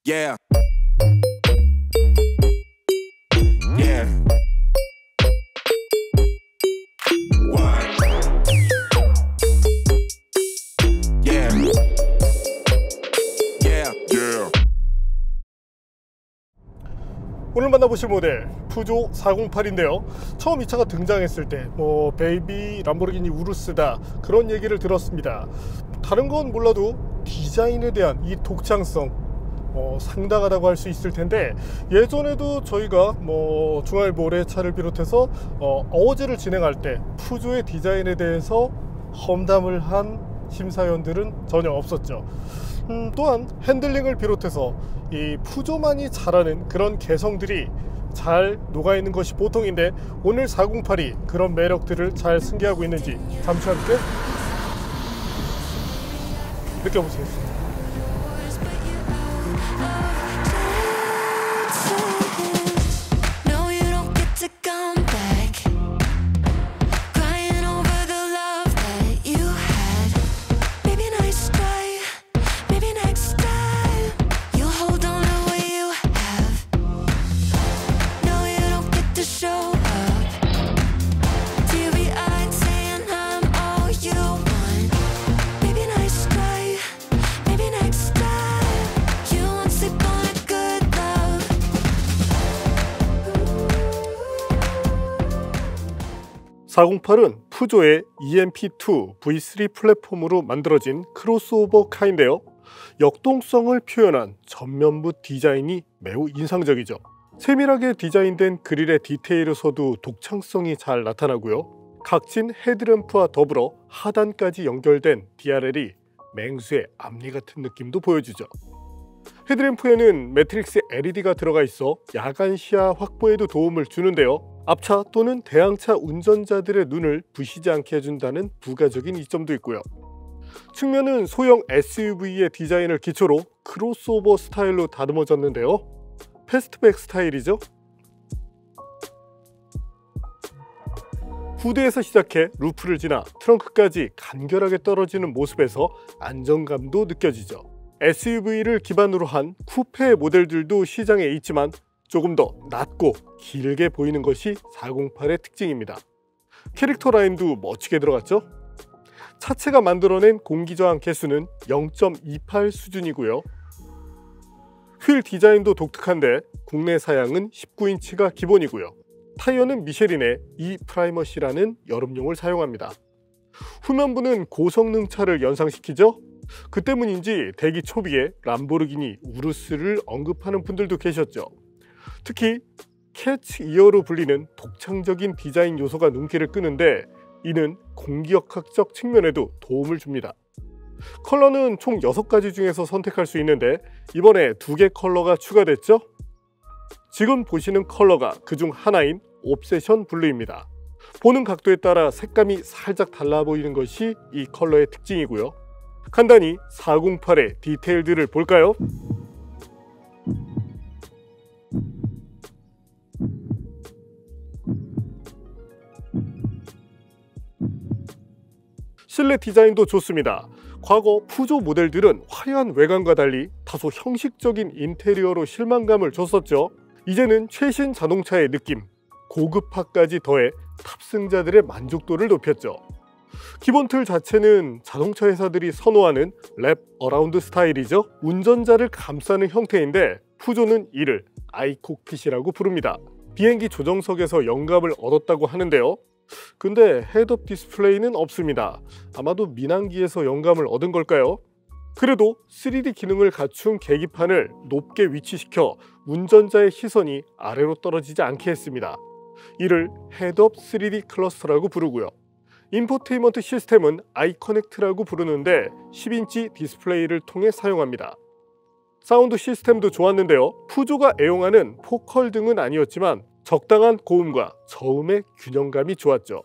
Yeah. Yeah. What? Yeah. Yeah. Yeah. 오늘 만나보실 모델 푸조 408인데요. 처음 이 차가 등장했을 때 베이비 람보르기니 우루스다 그런 얘기를 들었습니다. 다른 건 몰라도 디자인에 대한 이 독창성 상당하다고 할 수 있을 텐데, 예전에도 저희가 중알모레 차를 비롯해서 어워즈를 진행할 때 푸조의 디자인에 대해서 험담을 한 심사위원들은 전혀 없었죠. 또한 핸들링을 비롯해서 이 푸조만이 잘하는 그런 개성들이 잘 녹아있는 것이 보통인데, 오늘 408이 그런 매력들을 잘 승계하고 있는지 잠시 함께 느껴보시겠습니다. (408은) 푸조의 EMP2 V3 플랫폼으로 만들어진 크로스오버 카인데요. 역동성을 표현한 전면부 디자인이 매우 인상적이죠. 세밀하게 디자인된 그릴의 디테일에서도 독창성이 잘 나타나고요. 각진 헤드램프와 더불어 하단까지 연결된 DRL이 맹수의 앞니 같은 느낌도 보여주죠. 헤드램프에는 매트릭스 LED가 들어가 있어 야간 시야 확보에도 도움을 주는데요. 앞차 또는 대항차 운전자들의 눈을 부시지 않게 해준다는 부가적인 이점도 있고요. 측면은 소형 SUV의 디자인을 기초로 크로스오버 스타일로 다듬어졌는데요. 패스트백 스타일이죠. 후드에서 시작해 루프를 지나 트렁크까지 간결하게 떨어지는 모습에서 안정감도 느껴지죠. SUV를 기반으로 한 쿠페 모델들도 시장에 있지만 조금 더 낮고 길게 보이는 것이 408의 특징입니다. 캐릭터 라인도 멋지게 들어갔죠? 차체가 만들어낸 공기저항 개수는 0.28 수준이고요. 휠 디자인도 독특한데 국내 사양은 19인치가 기본이고요. 타이어는 미쉐린의 E-프라이머시라는 여름용을 사용합니다. 후면부는 고성능차를 연상시키죠? 그 때문인지 대기 초비에 람보르기니 우루스를 언급하는 분들도 계셨죠. 특히 캐치 이어로 불리는 독창적인 디자인 요소가 눈길을 끄는데, 이는 공기역학적 측면에도 도움을 줍니다. 컬러는 총 6가지 중에서 선택할 수 있는데 이번에 2개 컬러가 추가됐죠? 지금 보시는 컬러가 그중 하나인 옵세션 블루입니다. 보는 각도에 따라 색감이 살짝 달라 보이는 것이 이 컬러의 특징이고요. 간단히 408의 디테일들을 볼까요? 실내 디자인도 좋습니다. 과거 푸조 모델들은 화려한 외관과 달리 다소 형식적인 인테리어로 실망감을 줬었죠. 이제는 최신 자동차의 느낌, 고급화까지 더해 탑승자들의 만족도를 높였죠. 기본 틀 자체는 자동차 회사들이 선호하는 랩 어라운드 스타일이죠. 운전자를 감싸는 형태인데 푸조는 이를 아이콕핏이라고 부릅니다. 비행기 조정석에서 영감을 얻었다고 하는데요. 근데 헤드업 디스플레이는 없습니다. 아마도 민항기에서 영감을 얻은 걸까요? 그래도 3D 기능을 갖춘 계기판을 높게 위치시켜 운전자의 시선이 아래로 떨어지지 않게 했습니다. 이를 헤드업 3D 클러스터라고 부르고요. 인포테인먼트 시스템은 아이커넥트라고 부르는데 10인치 디스플레이를 통해 사용합니다. 사운드 시스템도 좋았는데요. 푸조가 애용하는 포컬 등은 아니었지만 적당한 고음과 저음의 균형감이 좋았죠.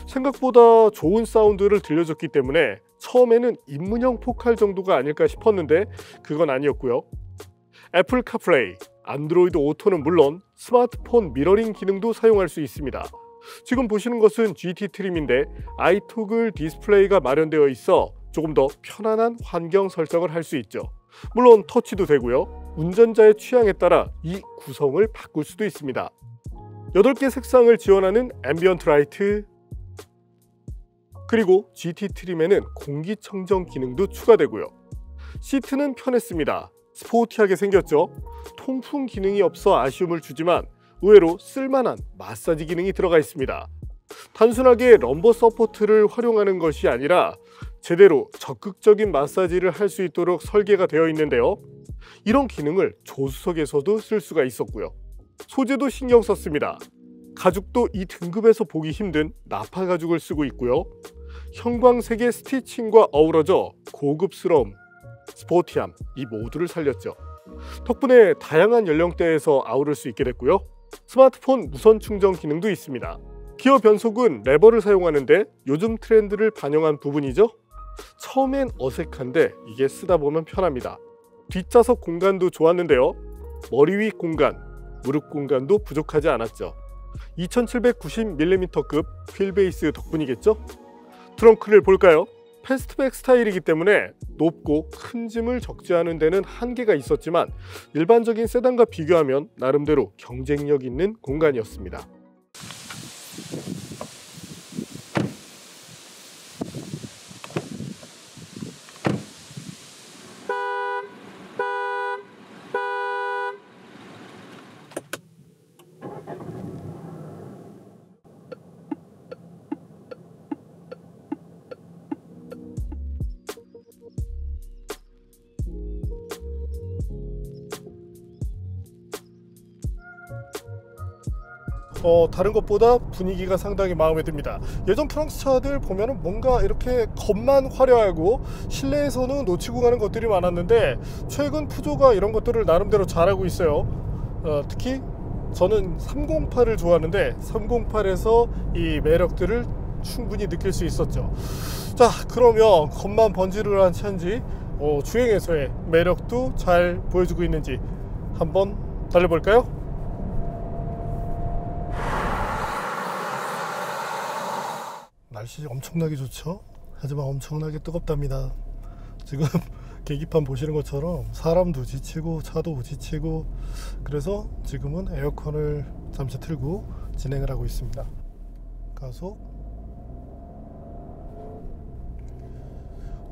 생각보다 좋은 사운드를 들려줬기 때문에 처음에는 입문형 포칼 정도가 아닐까 싶었는데 그건 아니었고요. 애플 카플레이, 안드로이드 오토는 물론 스마트폰 미러링 기능도 사용할 수 있습니다. 지금 보시는 것은 GT 트림인데 아이토글 디스플레이가 마련되어 있어 조금 더 편안한 환경 설정을 할 수 있죠. 물론 터치도 되고요. 운전자의 취향에 따라 이 구성을 바꿀 수도 있습니다. 8개 색상을 지원하는 앰비언트 라이트, 그리고 GT 트림에는 공기청정 기능도 추가되고요. 시트는 편했습니다. 스포티하게 생겼죠. 통풍 기능이 없어 아쉬움을 주지만 의외로 쓸만한 마사지 기능이 들어가 있습니다. 단순하게 럼버 서포트를 활용하는 것이 아니라 제대로 적극적인 마사지를 할 수 있도록 설계가 되어 있는데요. 이런 기능을 조수석에서도 쓸 수가 있었고요. 소재도 신경 썼습니다. 가죽도 이 등급에서 보기 힘든 나파 가죽을 쓰고 있고요. 형광색의 스티칭과 어우러져 고급스러움, 스포티함 이 모두를 살렸죠. 덕분에 다양한 연령대에서 아우를 수 있게 됐고요. 스마트폰 무선 충전 기능도 있습니다. 기어 변속은 레버를 사용하는데 요즘 트렌드를 반영한 부분이죠. 처음엔 어색한데 이게 쓰다 보면 편합니다. 뒷좌석 공간도 좋았는데요. 머리 위 공간, 무릎 공간도 부족하지 않았죠. 2790mm급 휠베이스 덕분이겠죠? 트렁크를 볼까요? 패스트백 스타일이기 때문에 높고 큰 짐을 적재하는 데는 한계가 있었지만 일반적인 세단과 비교하면 나름대로 경쟁력 있는 공간이었습니다. 다른 것보다 분위기가 상당히 마음에 듭니다. 예전 프랑스 차들 보면은 뭔가 이렇게 겉만 화려하고 실내에서는 놓치고 가는 것들이 많았는데 최근 푸조가 이런 것들을 나름대로 잘하고 있어요. 특히 저는 308을 좋아하는데 308에서 이 매력들을 충분히 느낄 수 있었죠. 자, 그러면 겉만 번지르르한 차인지 주행에서의 매력도 잘 보여주고 있는지 한번 달려볼까요? 날씨 엄청나게 좋죠? 하지만 엄청나게 뜨겁답니다. 지금 계기판 보시는 것처럼 사람도 지치고 차도 지치고, 그래서 지금은 에어컨을 잠시 틀고 진행을 하고 있습니다. 가속.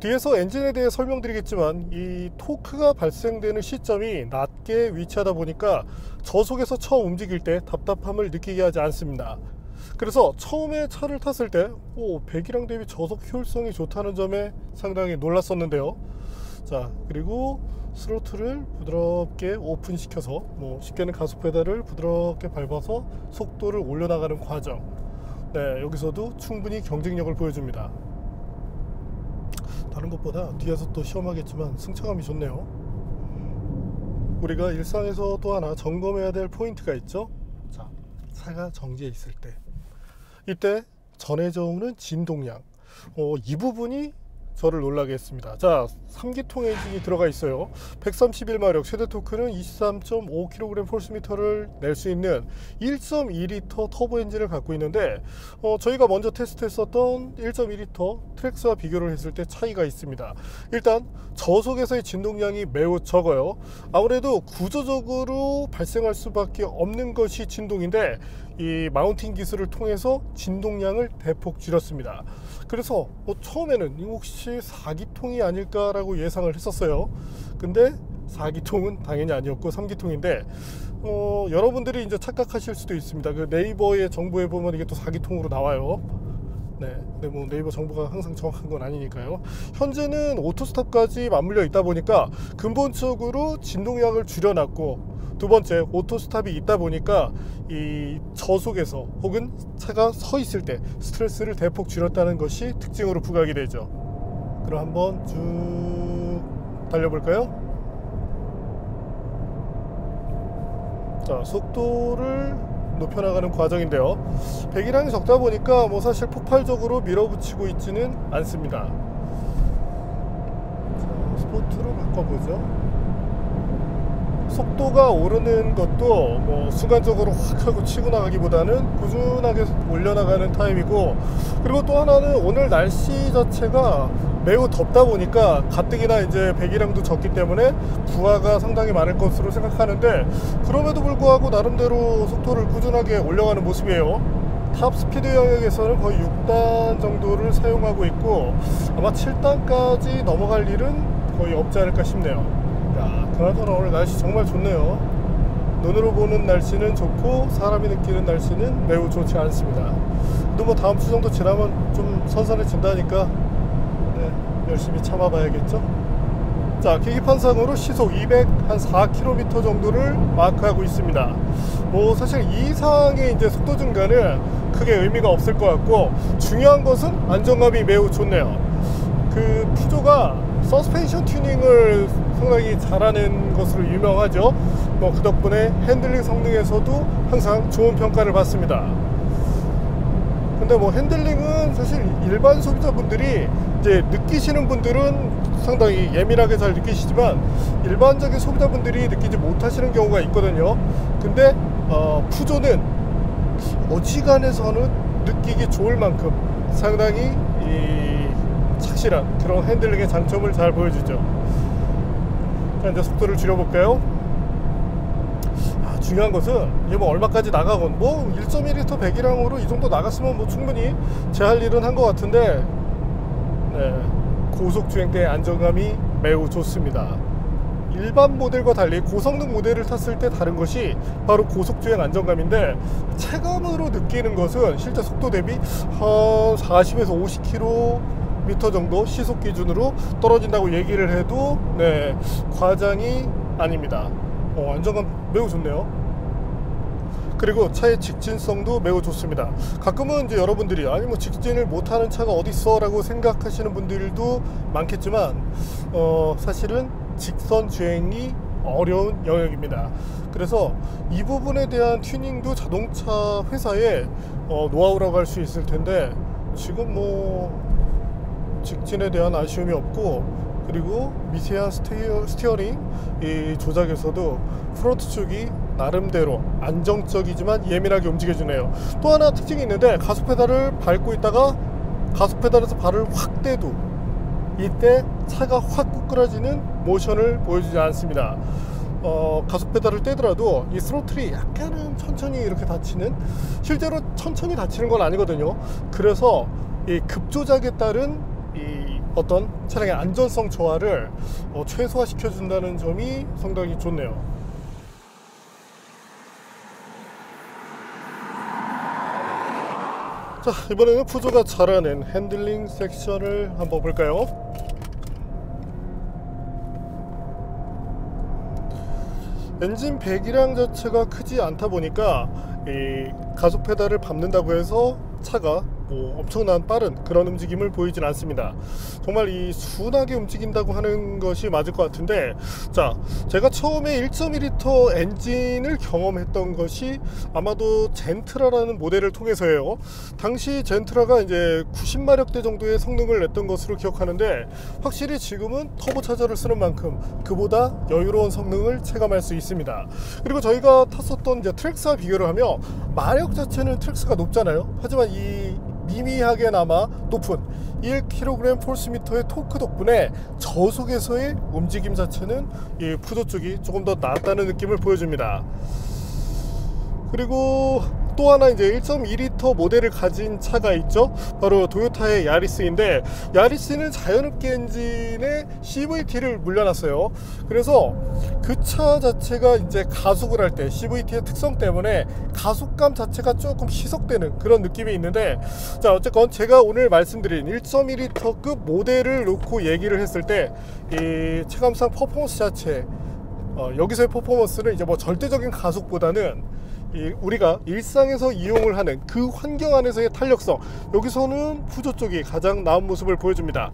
뒤에서 엔진에 대해 설명드리겠지만 이 토크가 발생되는 시점이 낮게 위치하다 보니까 저속에서 처음 움직일 때 답답함을 느끼게 하지 않습니다. 그래서 처음에 차를 탔을 때 배기량 대비 저속 효율성이 좋다는 점에 상당히 놀랐었는데요. 자, 그리고 스로틀을 부드럽게 오픈시켜서 쉽게는 가속 페달을 부드럽게 밟아서 속도를 올려나가는 과정. 네, 여기서도 충분히 경쟁력을 보여줍니다. 다른 것보다 뒤에서 또 시험하겠지만 승차감이 좋네요. 우리가 일상에서 또 하나 점검해야 될 포인트가 있죠. 자, 차가 정지해 있을 때, 이때 전해져 오는 진동량, 이 부분이 저를 놀라게 했습니다. 자, 3기통 엔진이 들어가 있어요. 131마력, 최대 토크는 23.5kg/를 낼 수 있는 1.2L 터보 엔진을 갖고 있는데 저희가 먼저 테스트했었던 1.2L 트랙스와 비교를 했을 때 차이가 있습니다. 일단 저속에서의 진동량이 매우 적어요. 아무래도 구조적으로 발생할 수밖에 없는 것이 진동인데 이 마운팅 기술을 통해서 진동량을 대폭 줄였습니다. 그래서 처음에는 혹시 4기통이 아닐까라고 예상을 했었어요. 근데 4기통은 당연히 아니었고 3기통인데 여러분들이 이제 착각하실 수도 있습니다. 그 네이버의 정보에 보면 이게 또 4기통으로 나와요. 네, 근데 네이버 정보가 항상 정확한 건 아니니까요. 현재는 오토스탑까지 맞물려 있다 보니까 근본적으로 진동량을 줄여놨고, 두 번째, 오토스탑이 있다 보니까 이 저속에서 혹은 차가 서 있을 때 스트레스를 대폭 줄였다는 것이 특징으로 부각이 되죠. 그럼 한번 쭉 달려볼까요? 자, 속도를 높여나가는 과정인데요. 배기량이 적다 보니까 사실 폭발적으로 밀어붙이고 있지는 않습니다. 자, 스포트로 바꿔보죠. 속도가 오르는 것도 순간적으로 확 하고 치고 나가기보다는 꾸준하게 올려나가는 타입이고, 그리고 또 하나는 오늘 날씨 자체가 매우 덥다 보니까 가뜩이나 이제 배기량도 적기 때문에 부하가 상당히 많을 것으로 생각하는데, 그럼에도 불구하고 나름대로 속도를 꾸준하게 올려가는 모습이에요. 탑 스피드 영역에서는 거의 6단 정도를 사용하고 있고, 아마 7단까지 넘어갈 일은 거의 없지 않을까 싶네요. 야, 그나저나 오늘 날씨 정말 좋네요. 눈으로 보는 날씨는 좋고 사람이 느끼는 날씨는 매우 좋지 않습니다. 또 뭐 다음 주 정도 지나면 좀 선선해진다니까 열심히 참아봐야겠죠. 자, 계기판상으로 시속 204km 정도를 마크하고 있습니다. 뭐 사실 이 이상의 이제 속도 증가는 크게 의미가 없을 것 같고, 중요한 것은 안정감이 매우 좋네요. 그 푸조가 서스펜션 튜닝을 상당히 잘하는 것으로 유명하죠. 뭐 그 덕분에 핸들링 성능에서도 항상 좋은 평가를 받습니다. 근데 뭐 핸들링은 사실 일반 소비자분들이 이제 느끼시는 분들은 상당히 예민하게 잘 느끼시지만, 일반적인 소비자분들이 느끼지 못하시는 경우가 있거든요. 근데 푸조는 어지간해서는 느끼기 좋을 만큼 상당히 착실한 그런 핸들링의 장점을 잘 보여주죠. 자, 이제 속도를 줄여볼까요? 중요한 것은 이게 뭐 얼마까지 나가건 뭐 1.1L 배기량으로 이 정도 나갔으면 뭐 충분히 제 할 일은 한 것 같은데, 고속 주행 때 안정감이 매우 좋습니다. 일반 모델과 달리 고성능 모델을 탔을 때 다른 것이 바로 고속 주행 안정감인데, 체감으로 느끼는 것은 실제 속도 대비 한 40에서 50km 정도 시속 기준으로 떨어진다고 얘기를 해도 과장이 아닙니다. 안정감 매우 좋네요. 그리고 차의 직진성도 매우 좋습니다. 가끔은 이제 여러분들이 아니 뭐 직진을 못하는 차가 어딨어 라고 생각하시는 분들도 많겠지만, 사실은 직선 주행이 어려운 영역입니다. 그래서 이 부분에 대한 튜닝도 자동차 회사의 노하우라고 할 수 있을 텐데, 지금 뭐 직진에 대한 아쉬움이 없고, 그리고 미세한 스티어링 이 조작에서도 프론트 쪽이 나름대로 안정적이지만 예민하게 움직여주네요. 또 하나 특징이 있는데, 가속 페달을 밟고 있다가 가속 페달에서 발을 확 떼도 이때 차가 확 꾸꾸라지는 모션을 보여주지 않습니다. 가속 페달을 떼더라도 이 스로틀이 약간은 천천히 이렇게 닫히는, 실제로 천천히 닫히는 건 아니거든요. 그래서 이 급조작에 따른 이 어떤 차량의 안전성 저하를 최소화시켜 준다는 점이 상당히 좋네요. 자, 이번에는 푸조가 잘하는 핸들링 섹션을 한번 볼까요? 엔진 배기량 자체가 크지 않다 보니까 이 가속 페달을 밟는다고 해서 차가 뭐 엄청난 빠른 그런 움직임을 보이진 않습니다. 정말 이 순하게 움직인다고 하는 것이 맞을 것 같은데, 자, 제가 처음에 1.2L 엔진을 경험했던 것이 아마도 젠트라라는 모델을 통해서예요. 당시 젠트라가 이제 90마력대 정도의 성능을 냈던 것으로 기억하는데, 확실히 지금은 터보차저를 쓰는 만큼 그보다 여유로운 성능을 체감할 수 있습니다. 그리고 저희가 탔었던 이제 트랙스와 비교를 하면 마력 자체는 트랙스가 높잖아요. 하지만 이 미미하게나마 높은 1kg 폴스미터의 토크 덕분에 저속에서의 움직임 자체는 이 푸조 쪽이 조금 더 낫다는 느낌을 보여줍니다. 그리고 또 하나 이제 1.2L 모델을 가진 차가 있죠. 바로 도요타의 야리스인데, 야리스는 자연흡기 엔진에 CVT를 물려놨어요. 그래서 그 차 자체가 이제 가속을 할 때 CVT의 특성 때문에 가속감 자체가 조금 희석되는 그런 느낌이 있는데, 자, 어쨌건 제가 오늘 말씀드린 1.2L급 모델을 놓고 얘기를 했을 때 이 체감상 퍼포먼스 자체, 여기서의 퍼포먼스는 이제 뭐 절대적인 가속보다는 우리가 일상에서 이용을 하는 그 환경 안에서의 탄력성, 여기서는 푸조 쪽이 가장 나은 모습을 보여줍니다.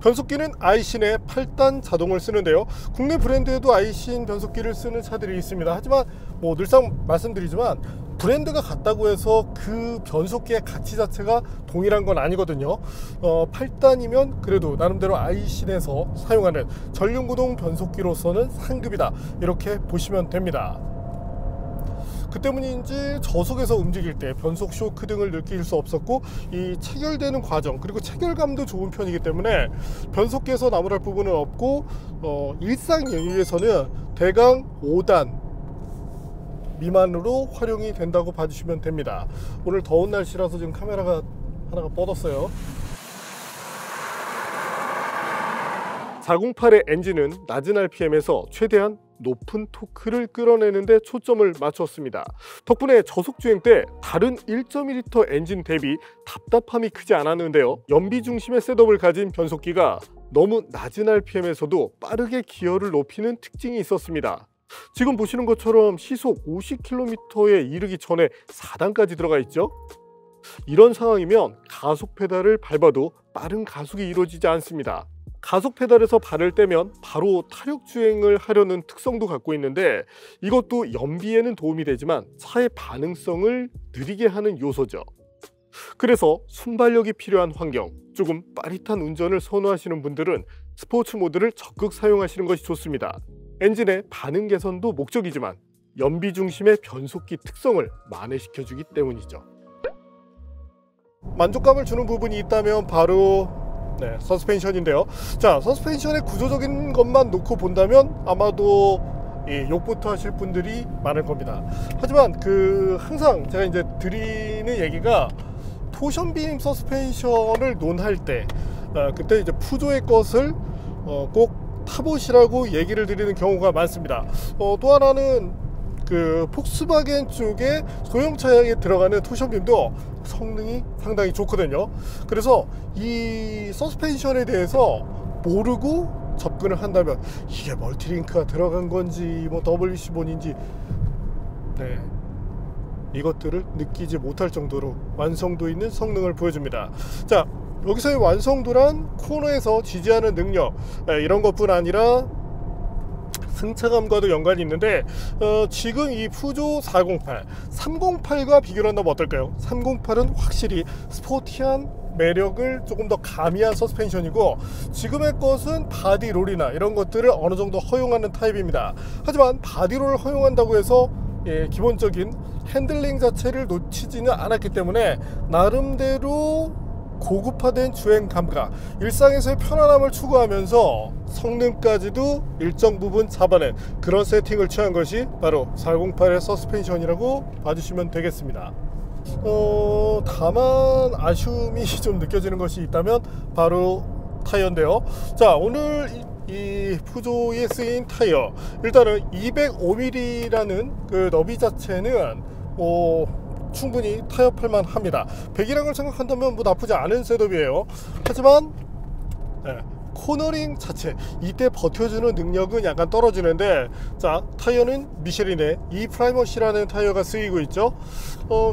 변속기는 아이신의 8단 자동을 쓰는데요. 국내 브랜드에도 아이신 변속기를 쓰는 차들이 있습니다. 하지만 뭐 늘상 말씀드리지만 브랜드가 같다고 해서 그 변속기의 가치 자체가 동일한 건 아니거든요. 8단이면 그래도 나름대로 아이신에서 사용하는 전륜구동 변속기로서는 상급이다, 이렇게 보시면 됩니다. 그 때문인지 저속에서 움직일 때 변속 쇼크 등을 느낄 수 없었고, 이 체결되는 과정 그리고 체결감도 좋은 편이기 때문에 변속기에서 나무랄 부분은 없고, 일상 영역에서는 대강 5단 미만으로 활용이 된다고 봐주시면 됩니다. 오늘 더운 날씨라서 지금 카메라가 하나가 뻗었어요. 408의 엔진은 낮은 RPM에서 최대한 높은 토크를 끌어내는 데 초점을 맞췄습니다. 덕분에 저속주행 때 다른 1.2L 엔진 대비 답답함이 크지 않았는데요. 연비 중심의 셋업을 가진 변속기가 너무 낮은 RPM에서도 빠르게 기어를 높이는 특징이 있었습니다. 지금 보시는 것처럼 시속 50km에 이르기 전에 4단까지 들어가 있죠. 이런 상황이면 가속 페달을 밟아도 빠른 가속이 이루어지지 않습니다. 가속 페달에서 발을 떼면 바로 타력 주행을 하려는 특성도 갖고 있는데, 이것도 연비에는 도움이 되지만 차의 반응성을 느리게 하는 요소죠. 그래서 순발력이 필요한 환경, 조금 빠릿한 운전을 선호하시는 분들은 스포츠 모드를 적극 사용하시는 것이 좋습니다. 엔진의 반응 개선도 목적이지만 연비 중심의 변속기 특성을 만회시켜주기 때문이죠. 만족감을 주는 부분이 있다면 바로 서스펜션인데요. 자, 서스펜션의 구조적인 것만 놓고 본다면 아마도 욕부터 하실 분들이 많을 겁니다. 하지만 항상 제가 이제 드리는 얘기가, 토션빔 서스펜션을 논할 때 그때 이제 푸조의 것을 꼭 타보시라고 얘기를 드리는 경우가 많습니다. 또 하나는 폭스바겐 쪽에 소형 차량에 들어가는 토션빔도 성능이 상당히 좋거든요. 그래서 이 서스펜션에 대해서 모르고 접근을 한다면 이게 멀티링크가 들어간 건지 뭐 WC 본인지 이것들을 느끼지 못할 정도로 완성도 있는 성능을 보여줍니다. 자, 여기서의 완성도란 코너에서 지지하는 능력, 이런 것뿐 아니라 승차감과도 연관이 있는데, 지금 이 푸조 408, 308과 비교를 한다면 어떨까요? 308은 확실히 스포티한 매력을 조금 더 가미한 서스펜션이고, 지금의 것은 바디롤이나 이런 것들을 어느 정도 허용하는 타입입니다. 하지만 바디롤을 허용한다고 해서 기본적인 핸들링 자체를 놓치지는 않았기 때문에 나름대로 고급화된 주행 감각, 일상에서의 편안함을 추구하면서 성능까지도 일정 부분 잡아낸 그런 세팅을 취한 것이 바로 408의 서스펜션이라고 봐주시면 되겠습니다. 다만 아쉬움이 좀 느껴지는 것이 있다면 바로 타이어인데요. 자, 오늘 이 푸조에 쓰인 타이어, 일단은 205mm라는 그 너비 자체는 충분히 타협할 만합니다. 배기량을 생각한다면 뭐 나쁘지 않은 셋업이에요. 하지만 코너링 자체, 이때 버텨주는 능력은 약간 떨어지는데, 자, 타이어는 미쉐린의 Eprimacy라는 타이어가 쓰이고 있죠.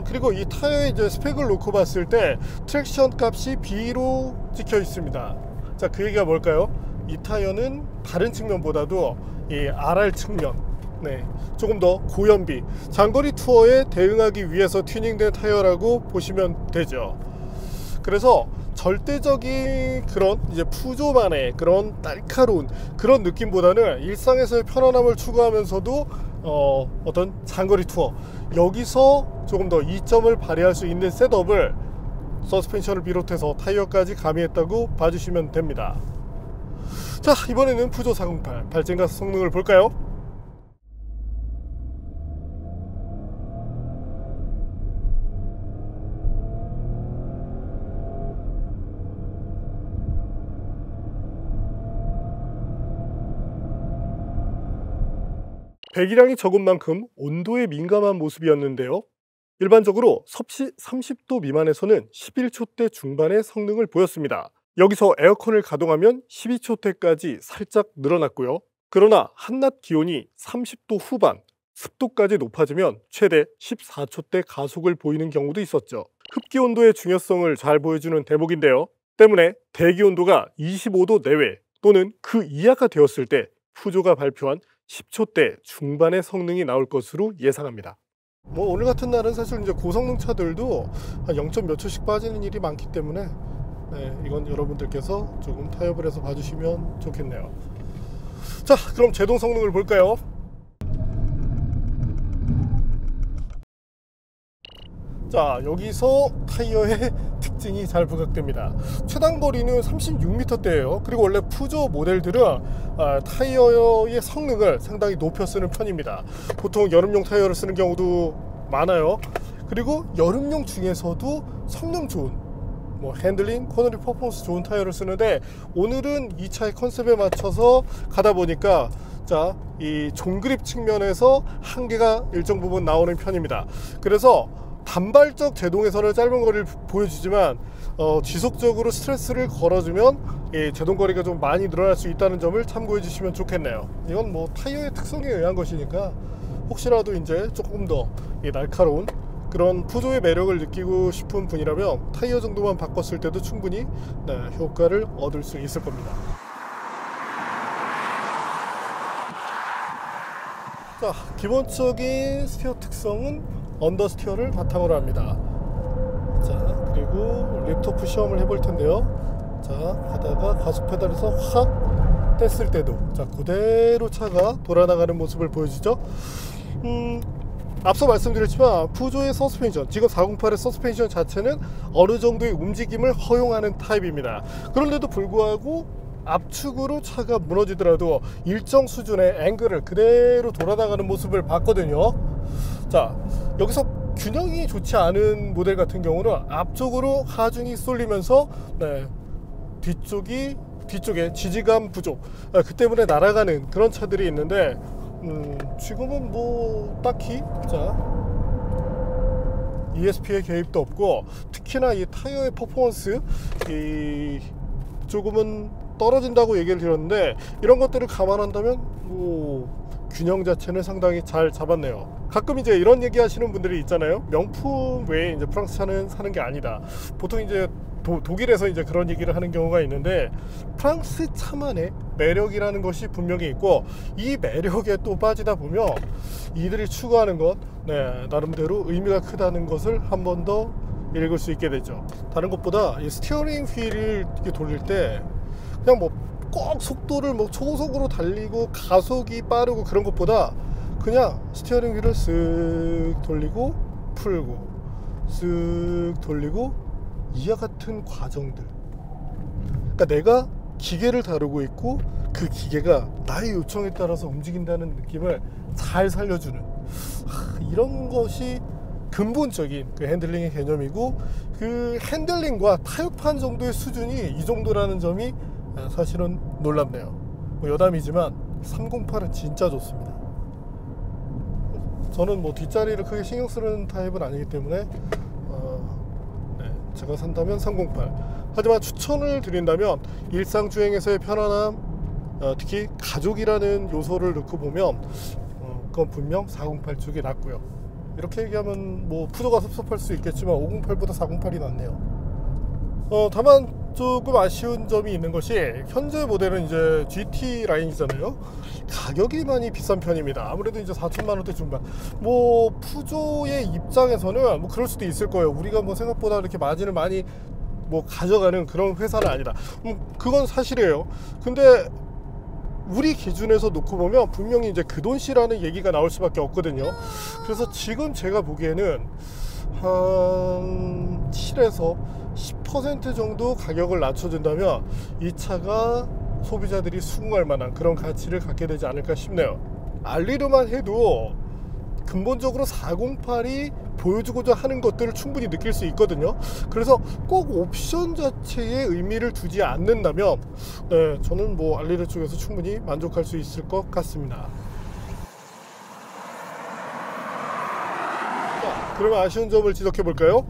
그리고 이 타이어의 이제 스펙을 놓고 봤을 때 트랙션 값이 B로 찍혀 있습니다. 자, 그 얘기가 뭘까요? 이 타이어는 다른 측면보다도 이 RR 측면, 조금 더 고연비, 장거리 투어에 대응하기 위해서 튜닝된 타이어라고 보시면 되죠. 그래서 절대적인 그런 이제 푸조만의 그런 날카로운 그런 느낌보다는 일상에서의 편안함을 추구하면서도 어떤 장거리 투어, 여기서 조금 더 이점을 발휘할 수 있는 셋업을 서스펜션을 비롯해서 타이어까지 가미했다고 봐주시면 됩니다. 자, 이번에는 푸조 408 발진과 성능을 볼까요? 배기량이 적은 만큼 온도에 민감한 모습이었는데요. 일반적으로 섭씨 30도 미만에서는 11초대 중반의 성능을 보였습니다. 여기서 에어컨을 가동하면 12초대까지 살짝 늘어났고요. 그러나 한낮 기온이 30도 후반, 습도까지 높아지면 최대 14초대 가속을 보이는 경우도 있었죠. 흡기 온도의 중요성을 잘 보여주는 대목인데요. 때문에 대기 온도가 25도 내외 또는 그 이하가 되었을 때 푸조가 발표한 10초대 중반의 성능이 나올 것으로 예상합니다. 뭐 오늘 같은 날은 사실 이제 고성능 차들도 한 0. 몇 초씩 빠지는 일이 많기 때문에 이건 여러분들께서 조금 타협을 해서 봐주시면 좋겠네요. 자, 그럼 제동 성능을 볼까요? 자, 여기서 타이어의 특징이 잘 부각됩니다. 최단 거리는 36m대예요. 그리고 원래 푸조 모델들은 타이어의 성능을 상당히 높여 쓰는 편입니다. 보통 여름용 타이어를 쓰는 경우도 많아요. 그리고 여름용 중에서도 성능 좋은 핸들링, 코너링 퍼포먼스 좋은 타이어를 쓰는데, 오늘은 이 차의 컨셉에 맞춰서 가다 보니까 자, 이 종그립 측면에서 한계가 일정 부분 나오는 편입니다. 그래서 단발적 제동에서는 짧은 거리를 보여주지만 지속적으로 스트레스를 걸어주면 제동 거리가 좀 많이 늘어날 수 있다는 점을 참고해 주시면 좋겠네요. 이건 타이어의 특성에 의한 것이니까 혹시라도 이제 조금 더 날카로운 그런 푸조의 매력을 느끼고 싶은 분이라면 타이어 정도만 바꿨을 때도 충분히 효과를 얻을 수 있을 겁니다. 자, 기본적인 스티어 특성은 언더스티어를 바탕으로 합니다. 자, 그리고 립토프 시험을 해볼 텐데요. 자, 하다가 가속 페달에서 확 뗐을 때도 자, 그대로 차가 돌아나가는 모습을 보여주죠. 앞서 말씀드렸지만 푸조의 서스펜션, 지금 408의 서스펜션 자체는 어느 정도의 움직임을 허용하는 타입입니다. 그런데도 불구하고 압축으로 차가 무너지더라도 일정 수준의 앵글을 그대로 돌아나가는 모습을 봤거든요. 자, 여기서 균형이 좋지 않은 모델 같은 경우는 앞쪽으로 하중이 쏠리면서 뒤쪽에 지지감 부족, 그 때문에 날아가는 그런 차들이 있는데, 지금은 딱히 ESP의 개입도 없고, 특히나 이 타이어의 퍼포먼스 조금은 떨어진다고 얘기를 드렸는데, 이런 것들을 감안한다면 균형 자체는 상당히 잘 잡았네요. 가끔 이제 이런 얘기 하시는 분들이 있잖아요. 명품 외에 이제 프랑스 차는 사는 게 아니다. 보통 이제 독일에서 이제 그런 얘기를 하는 경우가 있는데, 프랑스 차만의 매력이라는 것이 분명히 있고, 이 매력에 또 빠지다 보면 이들이 추구하는 것 나름대로 의미가 크다는 것을 한 번 더 읽을 수 있게 되죠. 다른 것보다 이 스티어링 휠을 이렇게 돌릴 때 그냥 꼭 속도를 초속으로 달리고 가속이 빠르고 그런 것보다 그냥 스티어링 휠을 쓱 돌리고 풀고 쓱 돌리고 이와 같은 과정들, 그러니까 내가 기계를 다루고 있고 그 기계가 나의 요청에 따라서 움직인다는 느낌을 잘 살려주는 이런 것이 근본적인 그 핸들링의 개념이고, 그 핸들링과 타협한 정도의 수준이 이 정도라는 점이 사실은 놀랍네요. 여담이지만 308은 진짜 좋습니다. 저는 뒷자리를 크게 신경 쓰는 타입은 아니기 때문에 제가 산다면 308. 하지만 추천을 드린다면 일상주행에서의 편안함, 특히 가족이라는 요소를 넣고 보면 그건 분명 408 쪽이 낫고요. 이렇게 얘기하면 푸조가 섭섭할 수 있겠지만 508보다 408이 낫네요. 다만 조금 아쉬운 점이 있는 것이, 현재 모델은 이제 GT 라인이잖아요. 가격이 많이 비싼 편입니다. 아무래도 이제 4천만 원대 중반. 푸조의 입장에서는 그럴 수도 있을 거예요. 우리가 생각보다 이렇게 마진을 많이 가져가는 그런 회사는 아니다. 그건 사실이에요. 근데 우리 기준에서 놓고 보면 분명히 이제 그 돈씨라는 얘기가 나올 수밖에 없거든요. 그래서 지금 제가 보기에는 한 7에서 10% 정도 가격을 낮춰준다면 이 차가 소비자들이 수긍할 만한 그런 가치를 갖게 되지 않을까 싶네요. 알리르만 해도 근본적으로 408이 보여주고자 하는 것들을 충분히 느낄 수 있거든요. 그래서 꼭 옵션 자체에 의미를 두지 않는다면 저는 알리르 쪽에서 충분히 만족할 수 있을 것 같습니다. 자, 그러면 아쉬운 점을 지적해 볼까요?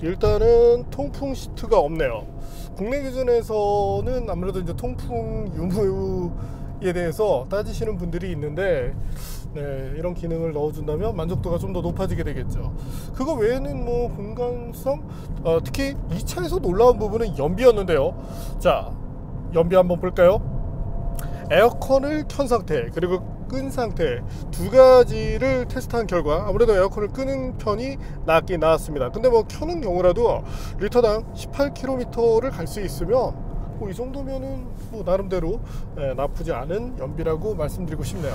일단은 통풍 시트가 없네요. 국내 기준에서는 아무래도 이제 통풍 유무에 대해서 따지시는 분들이 있는데, 이런 기능을 넣어준다면 만족도가 좀 더 높아지게 되겠죠. 그거 외에는 공간성, 특히 이 차에서 놀라운 부분은 연비였는데요. 자, 연비 한번 볼까요? 에어컨을 켠 상태 그리고 끈 상태 두 가지를 테스트한 결과 아무래도 에어컨을 끄는 편이 낫긴 나았습니다. 근데 켜는 경우라도 리터당 18km를 갈 수 있으면 이 정도면은 나름대로 나쁘지 않은 연비라고 말씀드리고 싶네요.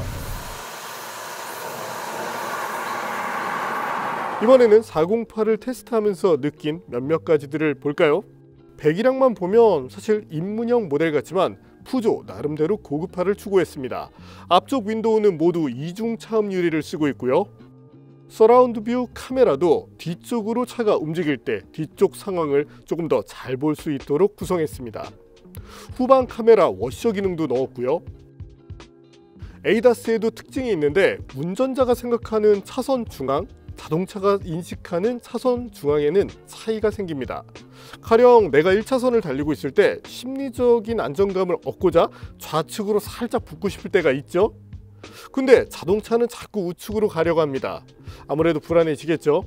이번에는 408을 테스트하면서 느낀 몇몇 가지들을 볼까요? 배기량만 보면 사실 입문형 모델 같지만 푸조 나름대로 고급화를 추구했습니다. 앞쪽 윈도우는 모두 이중 차음 유리를 쓰고 있고요. 서라운드 뷰 카메라도 뒤쪽으로 차가 움직일 때 뒤쪽 상황을 조금 더 잘 볼 수 있도록 구성했습니다. 후방 카메라 워셔 기능도 넣었고요. 에이다스에도 특징이 있는데 운전자가 생각하는 차선 중앙, 자동차가 인식하는 차선 중앙에는 차이가 생깁니다. 가령 내가 1차선을 달리고 있을 때 심리적인 안정감을 얻고자 좌측으로 살짝 붙고 싶을 때가 있죠. 근데 자동차는 자꾸 우측으로 가려고 합니다. 아무래도 불안해지겠죠.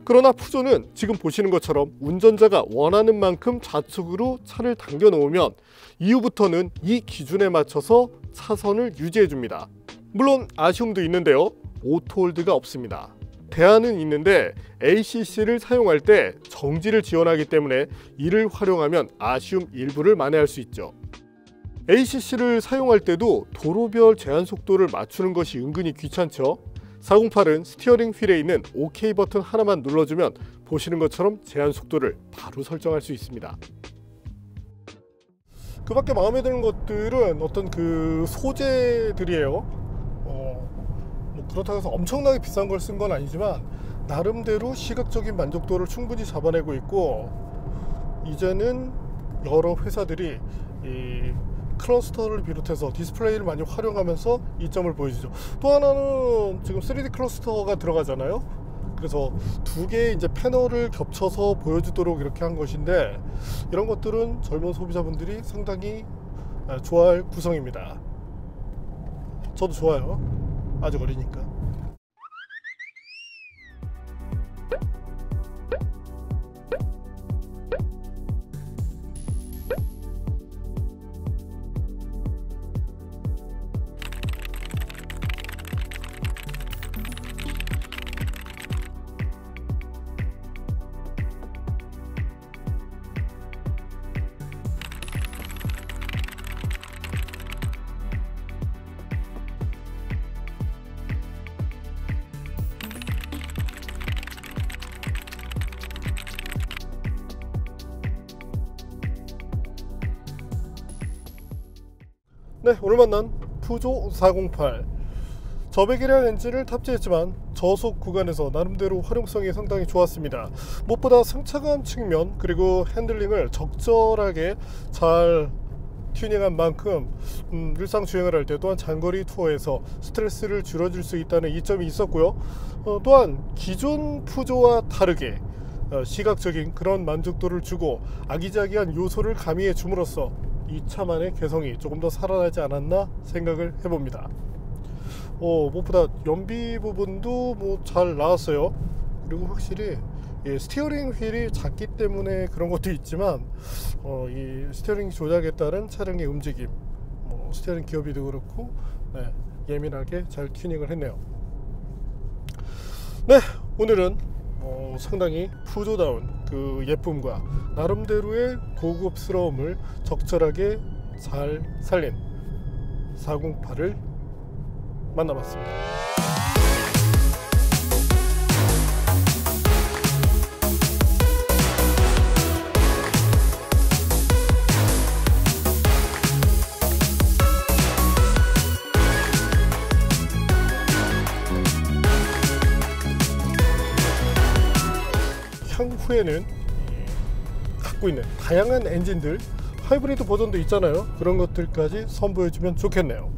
그러나 푸조는 지금 보시는 것처럼 운전자가 원하는 만큼 좌측으로 차를 당겨 놓으면 이후부터는 이 기준에 맞춰서 차선을 유지해 줍니다. 물론 아쉬움도 있는데요. 오토홀드가 없습니다. 대안은 있는데 ACC를 사용할 때 정지를 지원하기 때문에 이를 활용하면 아쉬움 일부를 만회할 수 있죠. ACC를 사용할 때도 도로별 제한 속도를 맞추는 것이 은근히 귀찮죠. 408은 스티어링 휠에 있는 OK 버튼 하나만 눌러주면 보시는 것처럼 제한 속도를 바로 설정할 수 있습니다. 그 밖에 마음에 드는 것들은 어떤 그 소재들이에요. 그렇다고 해서 엄청나게 비싼 걸 쓴 건 아니지만 나름대로 시각적인 만족도를 충분히 잡아내고 있고, 이제는 여러 회사들이 이 클러스터를 비롯해서 디스플레이를 많이 활용하면서 이점을 보여주죠. 또 하나는 지금 3D 클러스터가 들어가잖아요. 그래서 두 개의 이제 패널을 겹쳐서 보여주도록 이렇게 한 것인데, 이런 것들은 젊은 소비자분들이 상당히 좋아할 구성입니다. 저도 좋아요. 아직 어리니까. 네, 오늘 만난 푸조 408 저배기량 엔진을 탑재했지만 저속 구간에서 나름대로 활용성이 상당히 좋았습니다. 무엇보다 승차감 측면 그리고 핸들링을 적절하게 잘 튜닝한 만큼 일상 주행을 할 때 또한 장거리 투어에서 스트레스를 줄여줄 수 있다는 이점이 있었고요. 또한 기존 푸조와 다르게 시각적인 그런 만족도를 주고 아기자기한 요소를 가미해 줌으로써 이 차만의 개성이 조금 더 살아나지 않았나 생각을 해봅니다. 무엇보다 연비 부분도 뭐 잘 나왔어요. 그리고 확실히 스티어링 휠이 작기 때문에 그런 것도 있지만 이 스티어링 조작에 따른 차량의 움직임, 스티어링 기어비도 그렇고 예민하게 잘 튜닝을 했네요. 네, 오늘은 상당히 푸조다운 그 예쁨과 나름대로의 고급스러움을 적절하게 잘 살린 408을 만나봤습니다. 향후에는 갖고 있는 다양한 엔진들, 하이브리드 버전도 있잖아요. 그런 것들까지 선보여주면 좋겠네요.